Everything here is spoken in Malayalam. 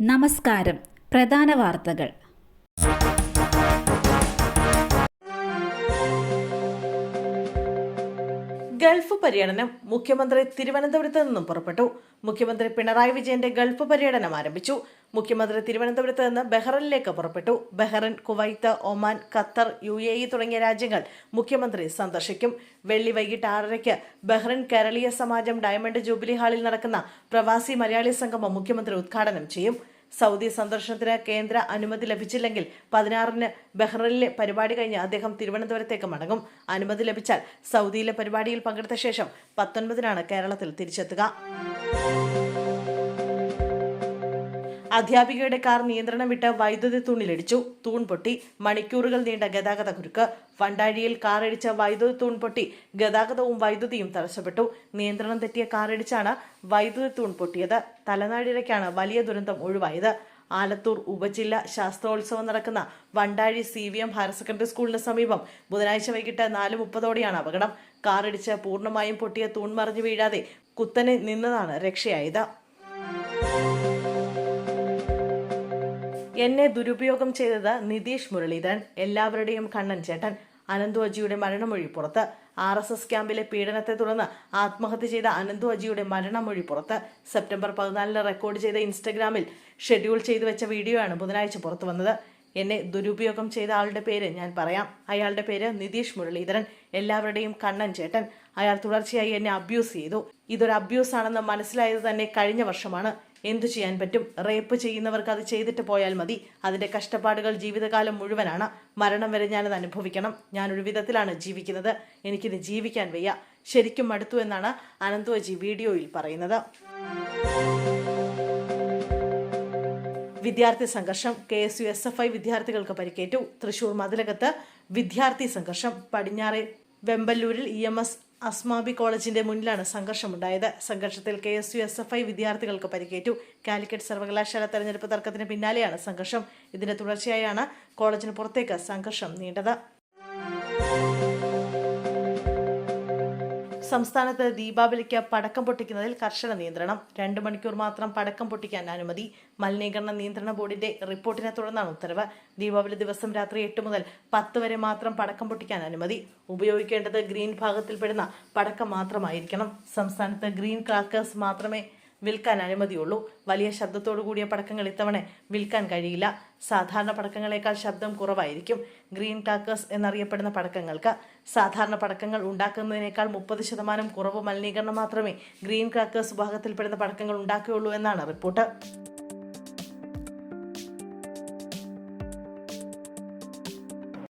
നമസ്കാരം. പ്രധാന വാർത്തകൾ. ഗൾഫ് പര്യടനം. മുഖ്യമന്ത്രി തിരുവനന്തപുരത്ത് നിന്നും പുറപ്പെട്ടു. മുഖ്യമന്ത്രി പിണറായി വിജയന്റെ ഗൾഫ് പര്യടനം ആരംഭിച്ചു. മുഖ്യമന്ത്രി തിരുവനന്തപുരത്ത് നിന്ന് ബഹ്റൈനിലേക്ക് പുറപ്പെട്ടു. Bahrain, Kuwait, Oman, Qatar, UAE തുടങ്ങിയ രാജ്യങ്ങൾ മുഖ്യമന്ത്രി സന്ദർശിക്കും. വെള്ളി വൈകിട്ട് 6:30 ബഹ്റൈൻ കേരളീയ സമാജം ഡയമണ്ട് ജൂബിലി ഹാളിൽ നടക്കുന്ന പ്രവാസി മലയാളി സംഗമം മുഖ്യമന്ത്രി ഉദ്ഘാടനം ചെയ്യും. സൗദി സന്ദർശനത്തിന് കേന്ദ്ര അനുമതി ലഭിച്ചില്ലെങ്കിൽ 16-ന് ബഹ്റൈനിലെ പരിപാടി കഴിഞ്ഞ് അദ്ദേഹം തിരുവനന്തപുരത്തേക്ക് മടങ്ങും. അനുമതി ലഭിച്ചാൽ സൗദിയിലെ പരിപാടിയിൽ പങ്കെടുത്ത ശേഷം 19-നാണ് കേരളത്തിൽ തിരിച്ചെത്തുക. അധ്യാപികയുടെ കാർ നിയന്ത്രണം വിട്ട് വൈദ്യുതി തൂണിലിടിച്ചു. തൂൺ പൊട്ടി. മണിക്കൂറുകൾ നീണ്ട ഗതാഗത കുരുക്ക്. വണ്ടാഴിയിൽ കാറിടിച്ച വൈദ്യുതി തൂൺ പൊട്ടി ഗതാഗതവും വൈദ്യുതിയും തടസ്സപ്പെട്ടു. നിയന്ത്രണം തെറ്റിയ കാറിടിച്ചാണ് വൈദ്യുതി തൂൺ പൊട്ടിയത്. തലനാടിഴയ്ക്കാണ് വലിയ ദുരന്തം ഒഴിവായത്. ആലത്തൂർ ഉപജില്ല ശാസ്ത്രോത്സവം നടക്കുന്ന വണ്ടാഴി CVM ഹയർ സെക്കൻഡറി സ്കൂളിന് സമീപം ബുധനാഴ്ച വൈകിട്ട് 4:30 അപകടം. കാറിടിച്ച് പൂർണ്ണമായും പൊട്ടിയ തൂൺ മറിഞ്ഞു വീഴാതെ കുത്തനെ നിന്നതാണ് രക്ഷയായത്. എന്നെ ദുരുപയോഗം ചെയ്തത് നിതീഷ് മുരളീധരൻ. എല്ലാവരുടെയും കണ്ണൻ ചേട്ടൻ. അനന്തു അജിയുടെ മരണമൊഴി പുറത്ത്. RSS ക്യാമ്പിലെ പീഡനത്തെ തുടർന്ന് ആത്മഹത്യ ചെയ്ത അനന്തു അജിയുടെ മരണമൊഴി പുറത്ത്. സെപ്റ്റംബർ 14 റെക്കോർഡ് ചെയ്ത ഇൻസ്റ്റഗ്രാമിൽ ഷെഡ്യൂൾ ചെയ്തു വെച്ച വീഡിയോയാണ് ബുധനാഴ്ച പുറത്തു വന്നത്. എന്നെ ദുരുപയോഗം ചെയ്ത ആളുടെ പേര് ഞാൻ പറയാം. അയാളുടെ പേര് നിതീഷ് മുരളീധരൻ. എല്ലാവരുടെയും കണ്ണൻ ചേട്ടൻ. അയാൾ തുടർച്ചയായി എന്നെ അബ്യൂസ് ചെയ്തു. ഇതൊരു അബ്യൂസ് ആണെന്ന് മനസ്സിലായത് തന്നെ കഴിഞ്ഞ വർഷമാണ്. എന്തു ചെയ്യാൻ പറ്റും? റേപ്പ് ചെയ്യുന്നവർക്ക് അത് ചെയ്തിട്ട് പോയാൽ മതി. അതിന്റെ കഷ്ടപ്പാടുകൾ ജീവിതകാലം മുഴുവനാണ്. മരണം വരെ ഞാനത് അനുഭവിക്കണം. ഞാനൊരു വിധത്തിലാണ് ജീവിക്കുന്നത്. എനിക്കിത് ജീവിക്കാൻ വയ്യ. ശരിക്കും മടുത്തു എന്നാണ് അനന്തു അജി വീഡിയോയിൽ പറയുന്നത്. വിദ്യാർത്ഥി സംഘർഷം. KSU SFI വിദ്യാർത്ഥികൾക്ക് പരിക്കേറ്റു. തൃശൂർ മതിലകത്ത് വിദ്യാർത്ഥി സംഘർഷം. പടിഞ്ഞാറെ വെമ്പല്ലൂരിൽ EMS അസ്മാബി കോളേജിന്റെ മുന്നിലാണ് സംഘർഷമുണ്ടായത്. സംഘർഷത്തിൽ KSU SFI വിദ്യാർത്ഥികൾക്ക് പരിക്കേറ്റു. കാലിക്കറ്റ് സർവകലാശാല തെരഞ്ഞെടുപ്പ് തർക്കത്തിന് പിന്നാലെയാണ് സംഘർഷം. ഇതിന്റെ തുടർച്ചയായാണ് കോളേജിന് പുറത്തേക്ക് സംഘർഷം നീണ്ടത്. സംസ്ഥാനത്ത് ദീപാവലിക്ക് പടക്കം പൊട്ടിക്കുന്നതിൽ കർശന നിയന്ത്രണം. 2 മണിക്കൂർ മാത്രം പടക്കം പൊട്ടിക്കാൻ അനുമതി. മലിനീകരണ നിയന്ത്രണ ബോർഡിന്റെ റിപ്പോർട്ടിനെ തുടർന്നാണ് ഉത്തരവ്. ദീപാവലി ദിവസം രാത്രി 8 മുതൽ 10 വരെ മാത്രം പടക്കം പൊട്ടിക്കാൻ അനുമതി. ഉപയോഗിക്കേണ്ടത് ഗ്രീൻ ഭാഗത്തിൽപ്പെടുന്ന പടക്കം മാത്രമായിരിക്കണം. സംസ്ഥാനത്ത് ഗ്രീൻ ക്രാക്കേഴ്സ് മാത്രമേ വിൽക്കാൻ അനുമതിയുള്ളൂ. വലിയ ശബ്ദത്തോടു കൂടിയ പടക്കങ്ങൾ ഇത്തവണ വിൽക്കാൻ കഴിയില്ല. സാധാരണ പടക്കങ്ങളെക്കാൾ ശബ്ദം കുറവായിരിക്കും ഗ്രീൻ ക്രാക്കേഴ്സ് എന്നറിയപ്പെടുന്ന പടക്കങ്ങൾക്ക്. സാധാരണ പടക്കങ്ങൾ ഉണ്ടാക്കുന്നതിനേക്കാൾ 30% കുറവ് മലിനീകരണം മാത്രമേ ഗ്രീൻ ക്രാക്കേഴ്സ് വിഭാഗത്തിൽപ്പെടുന്ന പടക്കങ്ങൾ ഉണ്ടാക്കുകയുള്ളൂ എന്നാണ് റിപ്പോർട്ട്.